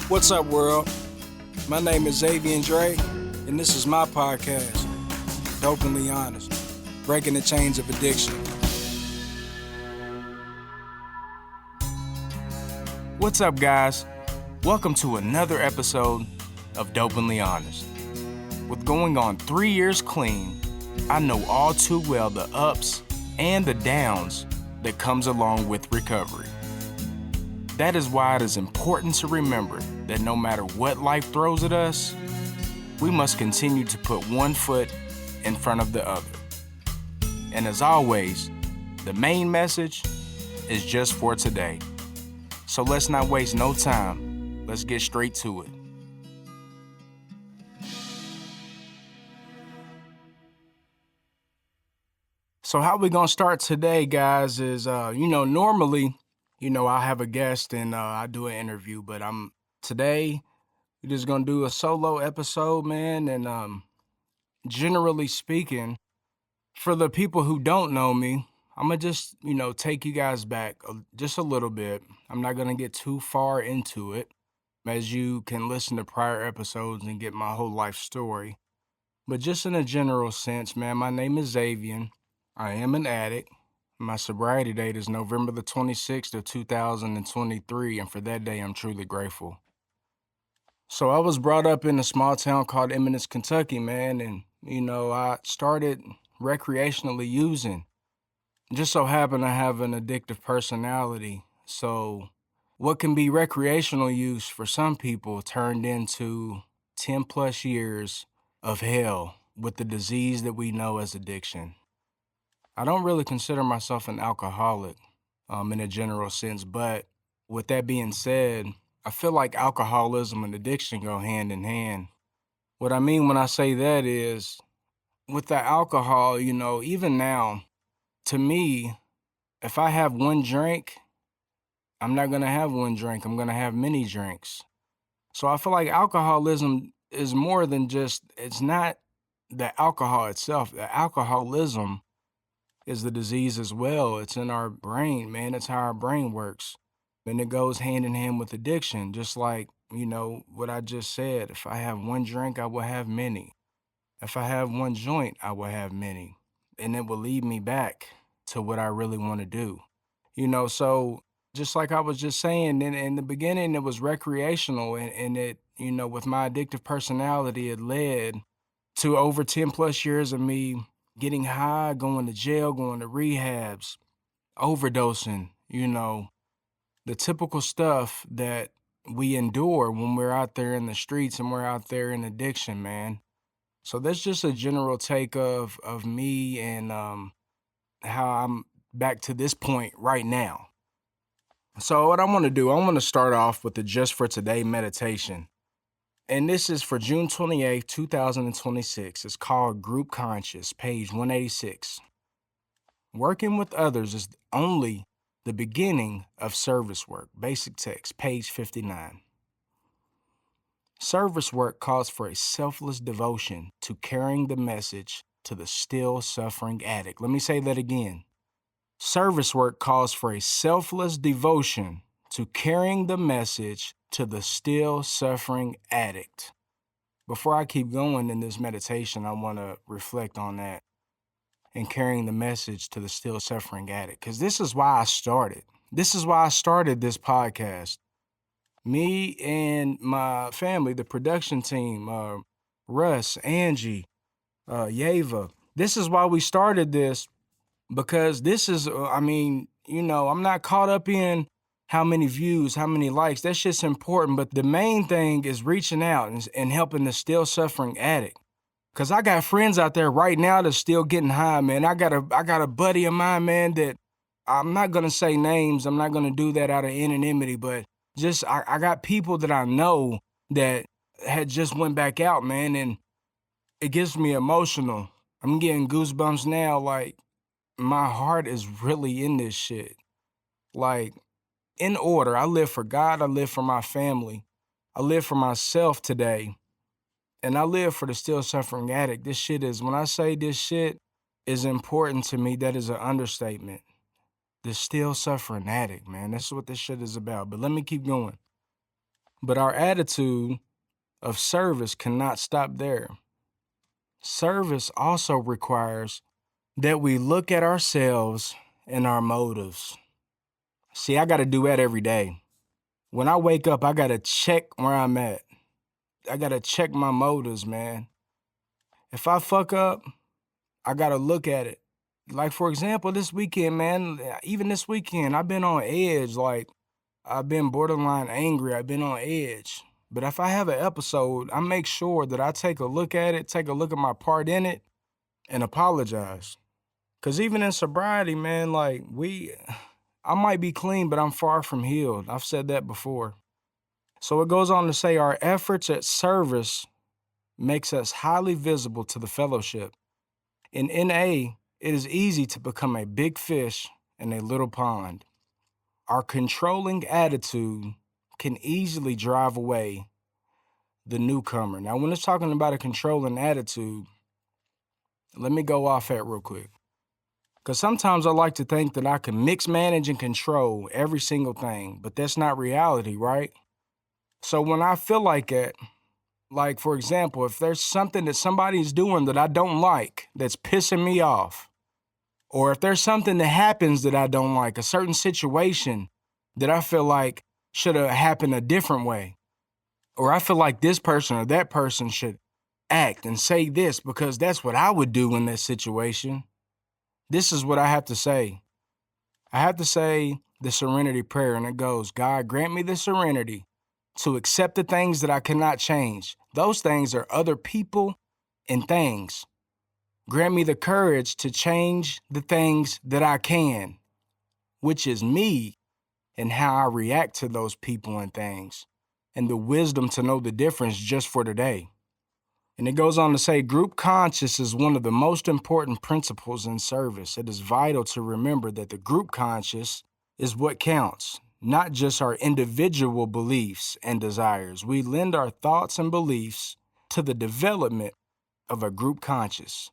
What's up, world? My name is Zavian Dre, and this is my podcast, Dopenly Honest, breaking the chains of addiction. What's up, guys? Welcome to another episode of Dopenly Honest. With going on 3 years clean, I know all too well the ups and the downs that comes along with recovery. That is why it is important to remember that no matter what life throws at us, we must continue to put one foot in front of the other. And as always, the main message is just for today. So let's not waste no time. Let's get straight to it. So how we gonna start today, guys, is, normally, I have a guest and I do an interview, but today, we're just gonna do a solo episode, man, and generally speaking, for the people who don't know me, I'm gonna just, take you guys back just a little bit. I'm not gonna get too far into it, as you can listen to prior episodes and get my whole life story. But just in a general sense, man, my name is Zavian. I am an addict. My sobriety date is November the 26th of 2023, and for that day, I'm truly grateful. So I was brought up in a small town called Eminence, Kentucky, man, and, I started recreationally using. Just so happened I have an addictive personality, so what can be recreational use for some people turned into 10 plus years of hell with the disease that we know as addiction. I don't really consider myself an alcoholic in a general sense, but with that being said, I feel like alcoholism and addiction go hand in hand. What I mean when I say that is, with the alcohol, even now, to me, if I have one drink, I'm not going to have one drink. I'm going to have many drinks. So I feel like alcoholism is more than it's not the alcohol itself. The alcoholism is the disease as well. It's in our brain, man. It's how our brain works. And it goes hand in hand with addiction, just like, what I just said. If I have one drink, I will have many. If I have one joint, I will have many. And it will lead me back to what I really want to do. So just like I was just saying, in the beginning, it was recreational, and it, with my addictive personality, it led to over 10 plus years of me getting high, going to jail, going to rehabs, overdosing, the typical stuff that we endure when we're out there in the streets and we're out there in addiction, man. So that's just a general take of me and how I'm back to this point right now. So what I want to do, I want to start off with the Just for Today meditation. And this is for June 28th, 2026. It's called Group Conscious, page 186. Working with others is only the beginning of service work. Basic text, page 59. Service work calls for a selfless devotion to carrying the message to the still suffering addict. Let me say that again. Service work calls for a selfless devotion to carrying the message to the still suffering addict. Before I keep going in this meditation, I want to reflect on that and carrying the message to the still suffering addict, because this is why I started. This is why I started this podcast. Me and my family, the production team, Russ, Angie, Yeva, this is why we started this, because this is, I'm not caught up in how many views, how many likes. That shit's important, but the main thing is reaching out and helping the still suffering addict. Cause I got friends out there right now that's still getting high, man. I got a buddy of mine, man, that I'm not gonna say names. I'm not gonna do that out of anonymity, but I got people that I know that had just went back out, man, and it gets me emotional. I'm getting goosebumps now, like my heart is really in this shit. Like, in order, I live for God, I live for my family, I live for myself today, and I live for the still suffering addict. When I say this shit is important to me, that is an understatement. The still suffering addict, man, that's what this shit is about. But let me keep going. But our attitude of service cannot stop there. Service also requires that we look at ourselves and our motives. See, I got to do that every day. When I wake up, I got to check where I'm at. I got to check my motives, man. If I fuck up, I got to look at it. Like, for example, this weekend, man, even this weekend, I've been on edge. Like, I've been borderline angry. I've been on edge. But if I have an episode, I make sure that I take a look at it, take a look at my part in it, and apologize. Because even in sobriety, man, like, I might be clean, but I'm far from healed. I've said that before. So it goes on to say our efforts at service makes us highly visible to the fellowship. In NA, it is easy to become a big fish in a little pond. Our controlling attitude can easily drive away the newcomer. Now, when it's talking about a controlling attitude, let me go off that real quick. Because sometimes I like to think that I can mix, manage, and control every single thing, but that's not reality, right? So when I feel like that, like, for example, if there's something that somebody's doing that I don't like, that's pissing me off, or if there's something that happens that I don't like, a certain situation that I feel like should have happened a different way, or I feel like this person or that person should act and say this because that's what I would do in that situation, this is what I have to say. I have to say the serenity prayer, and it goes, God, grant me the serenity to accept the things that I cannot change. Those things are other people and things. Grant me the courage to change the things that I can, which is me and how I react to those people and things, and the wisdom to know the difference just for today. And it goes on to say, group conscious is one of the most important principles in service. It is vital to remember that the group conscious is what counts, not just our individual beliefs and desires. We lend our thoughts and beliefs to the development of a group conscious.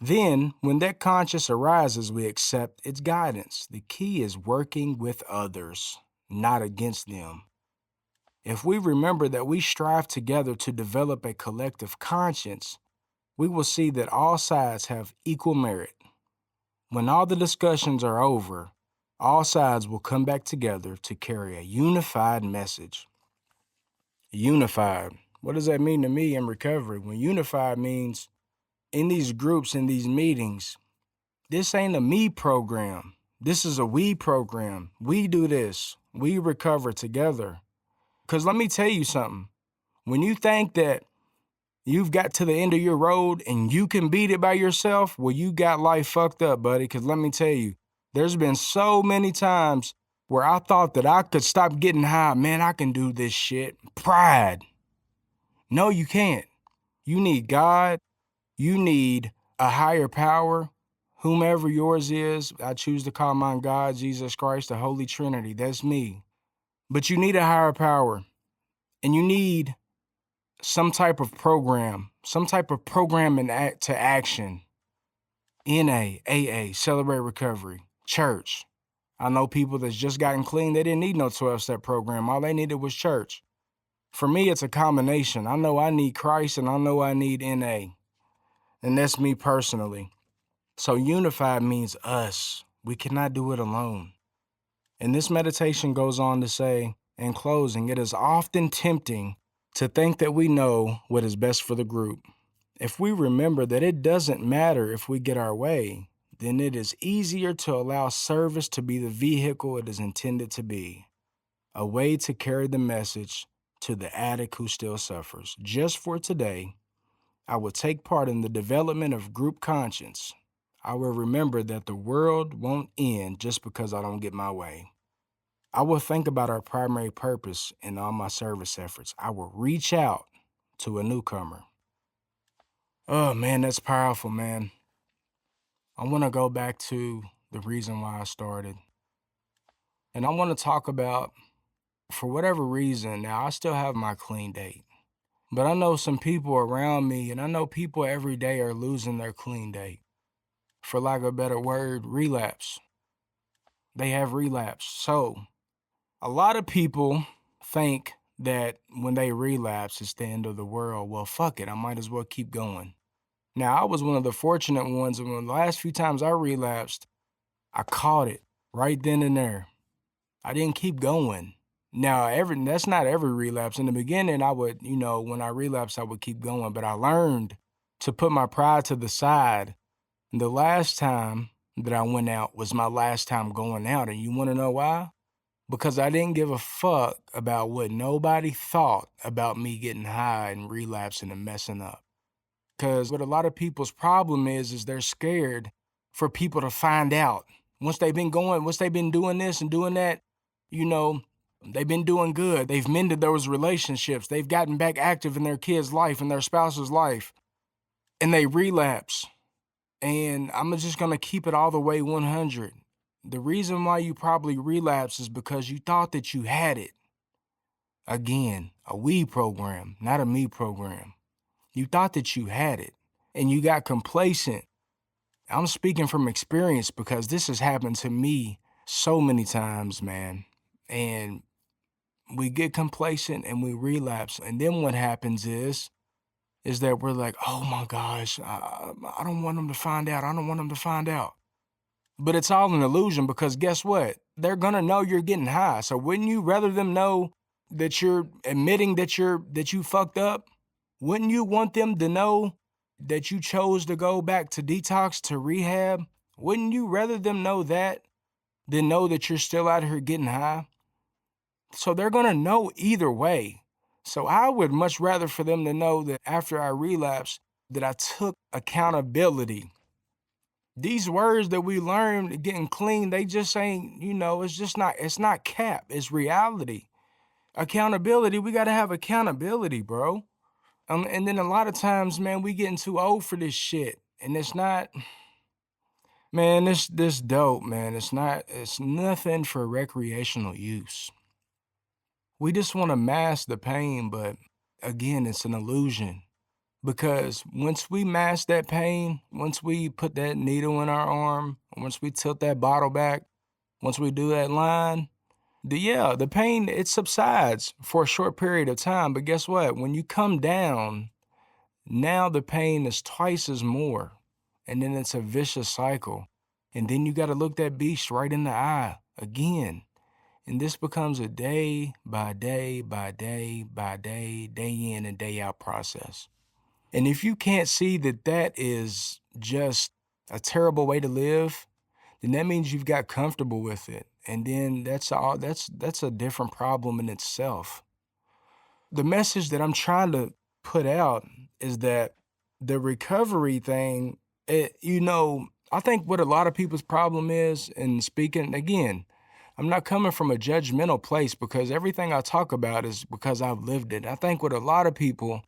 Then, when that conscious arises, we accept its guidance. The key is working with others, not against them. If we remember that we strive together to develop a collective conscience, we will see that all sides have equal merit. When all the discussions are over, all sides will come back together to carry a unified message. Unified. What does that mean to me in recovery? When unified means in these groups, in these meetings, this ain't a me program. This is a we program. We do this. We recover together. Because let me tell you something. When you think that you've got to the end of your road and you can beat it by yourself, well, you got life fucked up, buddy. Because let me tell you, there's been so many times where I thought that I could stop getting high. Man, I can do this shit. Pride. No, you can't. You need God. You need a higher power. Whomever yours is, I choose to call mine God, Jesus Christ, the Holy Trinity. That's me. But you need a higher power. And you need some type of program, some type of program to action. NA, AA, Celebrate Recovery, church. I know people that's just gotten clean. They didn't need no 12-step program. All they needed was church. For me, it's a combination. I know I need Christ and I know I need NA. And that's me personally. So unified means us. We cannot do it alone. And this meditation goes on to say, in closing, it is often tempting to think that we know what is best for the group. If we remember that it doesn't matter if we get our way, then it is easier to allow service to be the vehicle it is intended to be, a way to carry the message to the addict who still suffers. Just for today, I will take part in the development of group conscience. I will remember that the world won't end just because I don't get my way. I will think about our primary purpose in all my service efforts. I will reach out to a newcomer. Oh, man, that's powerful, man. I want to go back to the reason why I started. And I want to talk about, for whatever reason, now I still have my clean date. But I know some people around me, and I know people every day are losing their clean date. For lack of a better word, relapse. They have relapse. So, a lot of people think that when they relapse, it's the end of the world. Well, fuck it, I might as well keep going. Now, I was one of the fortunate ones, and when the last few times I relapsed, I caught it right then and there. I didn't keep going. Now, that's not every relapse. In the beginning, I would, when I relapsed, I would keep going, but I learned to put my pride to the side. The last time that I went out was my last time going out, and you want to know why? Because I didn't give a fuck about what nobody thought about me getting high and relapsing and messing up. Because what a lot of people's problem is they're scared for people to find out. Once they've been doing this and doing that, they've been doing good. They've mended those relationships. They've gotten back active in their kid's life and their spouse's life, and they relapse. And I'm just going to keep it all the way 100. The reason why you probably relapse is because you thought that you had it. Again, a we program, not a me program. You thought that you had it, and you got complacent. I'm speaking from experience because this has happened to me so many times, man. And we get complacent and we relapse. And then what happens is that we're like, oh my gosh, I don't want them to find out. I don't want them to find out. But it's all an illusion because guess what? They're going to know you're getting high. So wouldn't you rather them know that you're admitting that you fucked up? Wouldn't you want them to know that you chose to go back to detox, to rehab? Wouldn't you rather them know that than know that you're still out here getting high? So they're going to know either way. So I would much rather for them to know that after I relapsed, that I took accountability. These words that we learned getting clean, they just ain't, it's not cap, it's reality. Accountability, we got to have accountability, bro. And then a lot of times, man, we getting too old for this shit. And it's not, man, this dope, man. It's nothing for recreational use. We just want to mask the pain, but again, it's an illusion. Because once we mask that pain, once we put that needle in our arm, once we tilt that bottle back, once we do that line, the pain, it subsides for a short period of time. But guess what? When you come down, now the pain is twice as more. And then it's a vicious cycle. And then you got to look that beast right in the eye again. And this becomes a day by day by day by day, day in and day out process. And if you can't see that that is just a terrible way to live, then that means you've got comfortable with it. And then that's a different problem in itself. The message that I'm trying to put out is that the recovery thing, I think what a lot of people's problem is, and speaking again, I'm not coming from a judgmental place because everything I talk about is because I've lived it. I think what a lot of people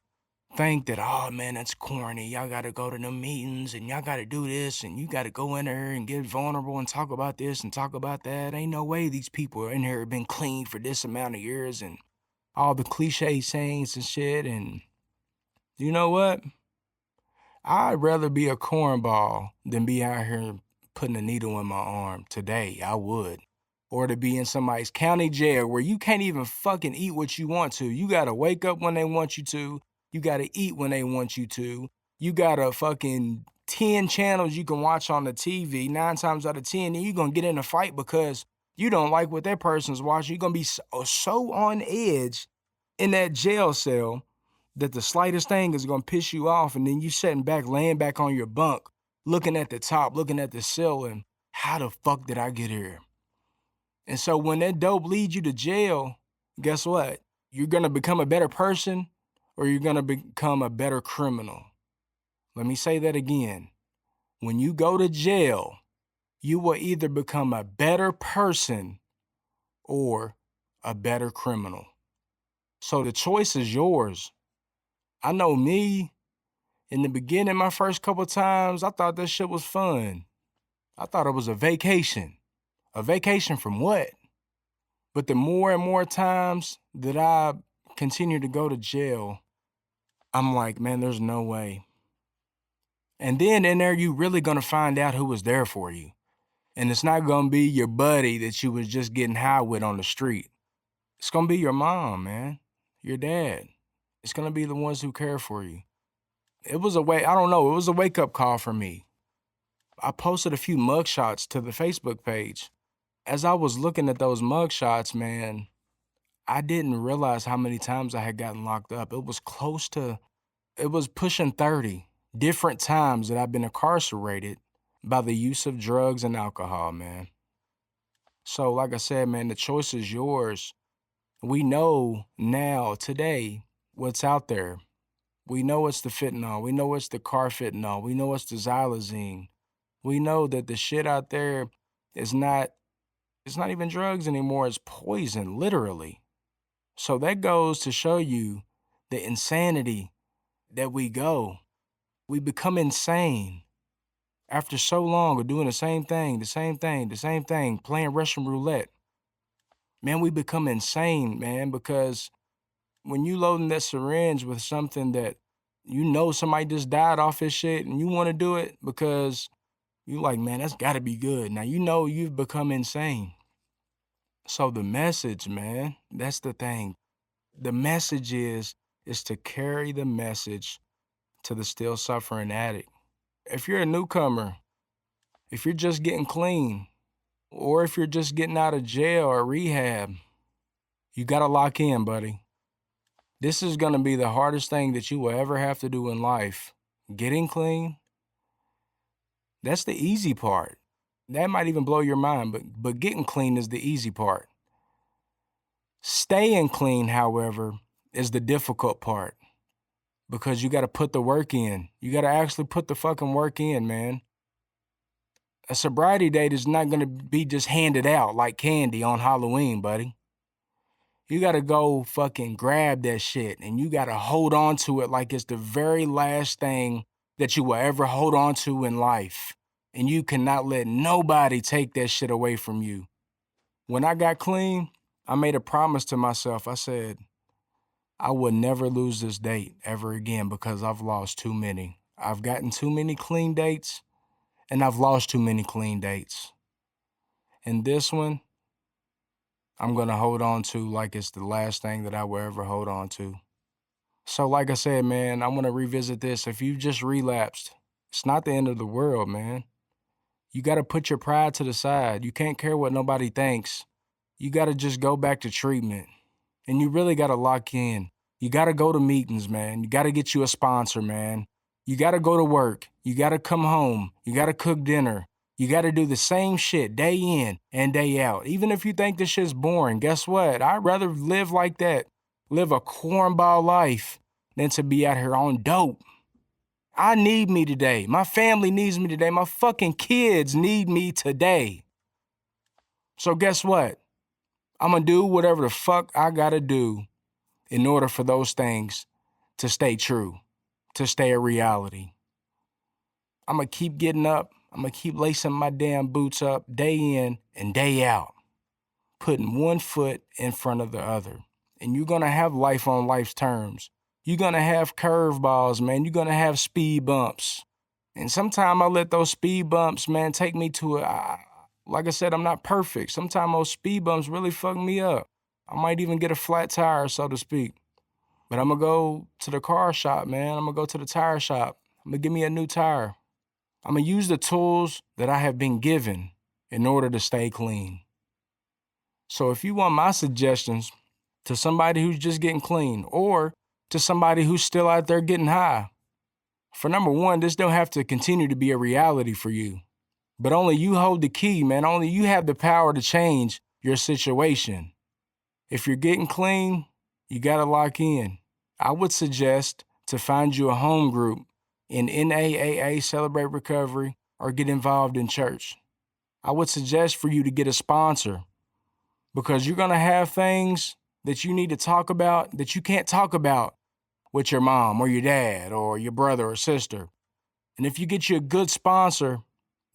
think that, oh man, that's corny. Y'all got to go to them meetings and y'all got to do this and you got to go in there and get vulnerable and talk about this and talk about that. Ain't no way these people are in here have been clean for this amount of years and all the cliche sayings and shit. And you know what? I'd rather be a cornball than be out here putting a needle in my arm today. I would. Or to be in somebody's county jail where you can't even fucking eat what you want to. You got to wake up when they want you to. You got to eat when they want you to. You got a fucking 10 channels you can watch on the TV. 9 times out of 10, and you're going to get in a fight because you don't like what that person's watching. You're going to be so on edge in that jail cell that the slightest thing is going to piss you off. And then you sitting back, laying back on your bunk, looking at the top, looking at the ceiling. How the fuck did I get here? And so when that dope leads you to jail, guess what? You're going to become a better person or you're going to become a better criminal. Let me say that again. When you go to jail, you will either become a better person or a better criminal. So the choice is yours. I know me, in the beginning, my first couple times, I thought that shit was fun. I thought it was a vacation. A vacation from what? But the more and more times that I continue to go to jail, I'm like, man, there's no way. And then in there, you really gonna find out who was there for you. And it's not gonna be your buddy that you was just getting high with on the street. It's gonna be your mom, man. your dad. It's going to be the ones who care for you. It was a wake-up call for me. I posted a few mugshots to the Facebook page. As I was looking at those mugshots, man, I didn't realize how many times I had gotten locked up. It was pushing 30 different times that I've been incarcerated by the use of drugs and alcohol, man. So like I said, man, the choice is yours. We know now, today, what's out there. We know it's the fentanyl. We know it's the carfentanil. We know it's the xylazine. We know that the shit out there is not, it's not even drugs anymore. It's poison, literally. So that goes to show you the insanity that we go. We become insane after so long of doing the same thing, playing Russian roulette. Man, we become insane, man, because when you loading that syringe with something that you know somebody just died off this shit and you want to do it because you like, man, that's got to be good. Now, you know you've become insane. So the message, man, that's the thing. The message is to carry the message to the still suffering addict. If you're a newcomer, if you're just getting clean, or if you're just getting out of jail or rehab, you got to lock in, buddy. This is going to be the hardest thing that you will ever have to do in life. Getting clean, that's the easy part. That might even blow your mind, but getting clean is the easy part. Staying clean, however, is the difficult part because you got to put the work in. You got to actually put the fucking work in, man. A sobriety date is not going to be just handed out like candy on Halloween, buddy. You got to go fucking grab that shit and you got to hold on to it like it's the very last thing that you will ever hold on to in life. And you cannot let nobody take that shit away from you. When I got clean, I made a promise to myself. I said, I will never lose this date ever again because I've lost too many. I've gotten too many clean dates and I've lost too many clean dates. And this one, I'm going to hold on to like it's the last thing that I will ever hold on to. So like I said, man, I want to revisit this. If you've just relapsed, it's not the end of the world, man. You got to put your pride to the side. You can't care what nobody thinks. You got to just go back to treatment. And you really got to lock in. You got to go to meetings, man. You got to get you a sponsor, man. You got to go to work. You got to come home. You got to cook dinner. You got to do the same shit day in and day out. Even if you think this shit's boring, guess what? I'd rather live like that, live a cornball life, than to be out here on dope. I need me today. My family needs me today. My fucking kids need me today. So guess what? I'm going to do whatever the fuck I got to do in order for those things to stay true, to stay a reality. I'm going to keep getting up. I'm going to keep lacing my damn boots up day in and day out, putting one foot in front of the other. And you're going to have life on life's terms. You're going to have curveballs, man. You're going to have speed bumps. And sometimes I let those speed bumps, man, take me to like I said, I'm not perfect. Sometimes those speed bumps really fuck me up. I might even get a flat tire, so to speak. But I'm going to go to the car shop, man. I'm going to go to the tire shop. I'm going to give me a new tire. I'm going to use the tools that I have been given in order to stay clean. So if you want my suggestions to somebody who's just getting clean or to somebody who's still out there getting high, for number one, this don't have to continue to be a reality for you. But only you hold the key, man. Only you have the power to change your situation. If you're getting clean, you got to lock in. I would suggest to find you a home group in NAAA, Celebrate Recovery, or get involved in church. I would suggest for you to get a sponsor because you're going to have things that you need to talk about that you can't talk about with your mom or your dad or your brother or sister. And if you get you a good sponsor,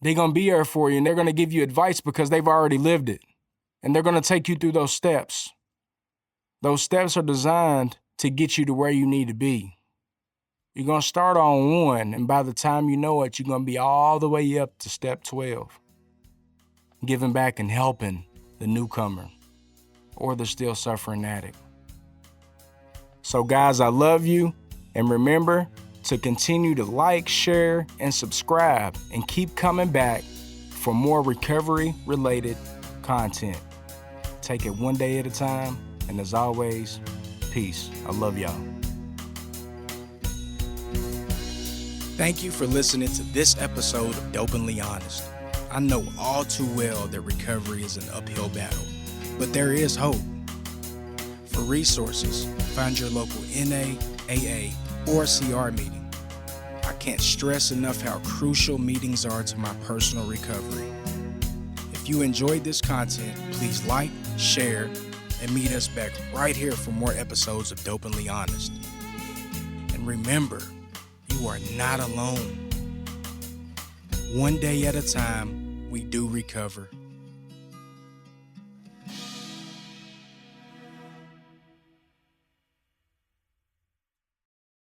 they're going to be there for you and they're going to give you advice because they've already lived it. And they're going to take you through those steps. Those steps are designed to get you to where you need to be. You're going to start on 1, and by the time you know it, you're going to be all the way up to step 12. Giving back and helping the newcomer or the still suffering addict. So guys, I love you. And remember to continue to like, share, and subscribe, and keep coming back for more recovery-related content. Take it one day at a time, and as always, peace. I love y'all. Thank you for listening to this episode of Dopenly Honest. I know all too well that recovery is an uphill battle, but there is hope. For resources, find your local NA, AA, or CR meeting. I can't stress enough how crucial meetings are to my personal recovery. If you enjoyed this content, please like, share, and meet us back right here for more episodes of Dopenly Honest. And remember, you are not alone. One day at a time, we do recover.